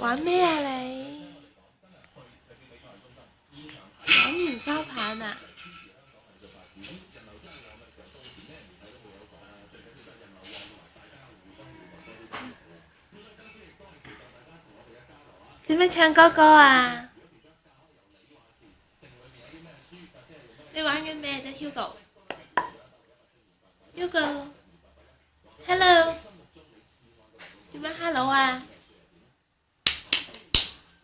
玩咩啊你？玩棉花棒啊？使唔使唱歌歌啊？你玩緊咩啫，Hugo？Hugo，Hello，點樣 Hello 啊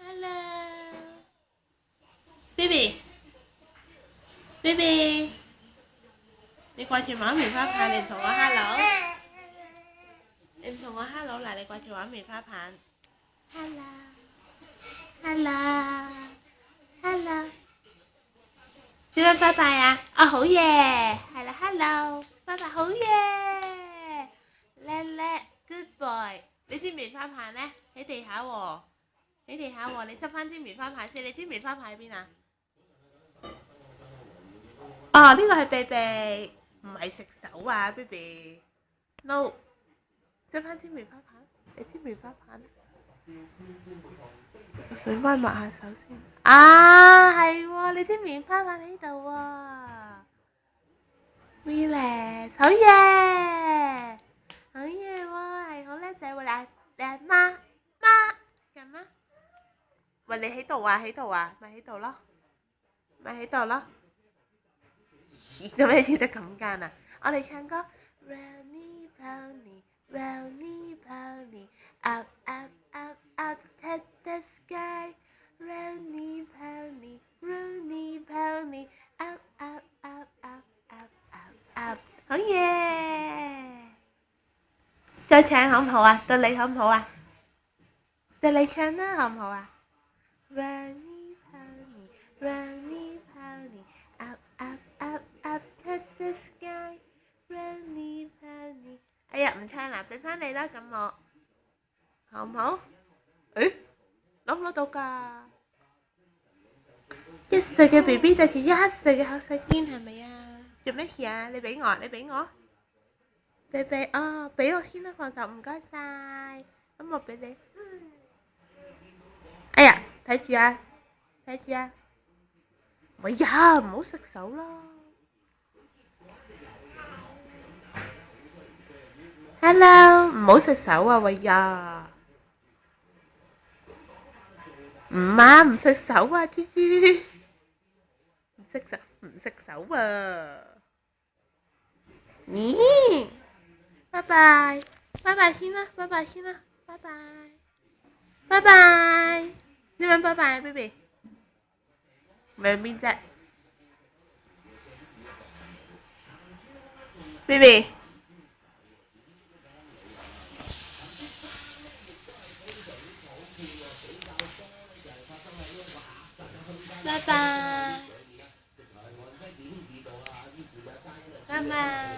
？Hello，baby，baby，你掛住玩棉花棒，你唔同我 Hello？你唔同我 Hello 嗱，你掛住玩棉花棒。Hello，Hello，Hello。點樣拜拜啊？啊好嘢，係啦 ，Hello，拜拜好嘢，叻叻 ，good boy。你支棉花棒咧喺地下喎，喺地下喎，你執翻支棉花棒先。你支棉花棒喺邊啊？哦，呢個係貝貝，唔係食手啊，baby。No，執翻支棉花棒，你支棉花棒。我水幫你抹下手先。啊，係喎，你支棉花棒喺度喎。Relax，好嘢，好嘢喎，係好叻仔喎！你係媽嘅咩？喂，你喺度啊？喺度啊？咪喺度咯，咪喺度咯。做咩笑得咁奸啊？我哋唱歌。Round pony, round pony, up up up up to the sky. Round pony, round pony, up up up up up up up。好嘢！再唱好唔好啊？到你好唔好啊？到你唱啦，好唔好啊？Round pony, round pony, up up up up to the sky. Round pony。哎呀，唔唱啦，俾翻你啦，咁我好唔好？誒，攞唔攞到㗎？1歲嘅 BB 戴住1歲嘅口細肩係咪啊？做咩事啊？你俾我，你俾我，俾哦，俾我先啦，放手，唔該晒。咁我俾你。哎呀，睇住啊，睇住啊！喂呀，唔好食手啦。Hello，唔好食手啊！喂呀，唔啊，唔食手啊，豬豬，唔食手啊！咦，拜拜，拜拜先啦，拜拜先啦，拜拜，拜拜，點樣拜拜啊，baby？兩邊啫，baby。拜拜，拜拜。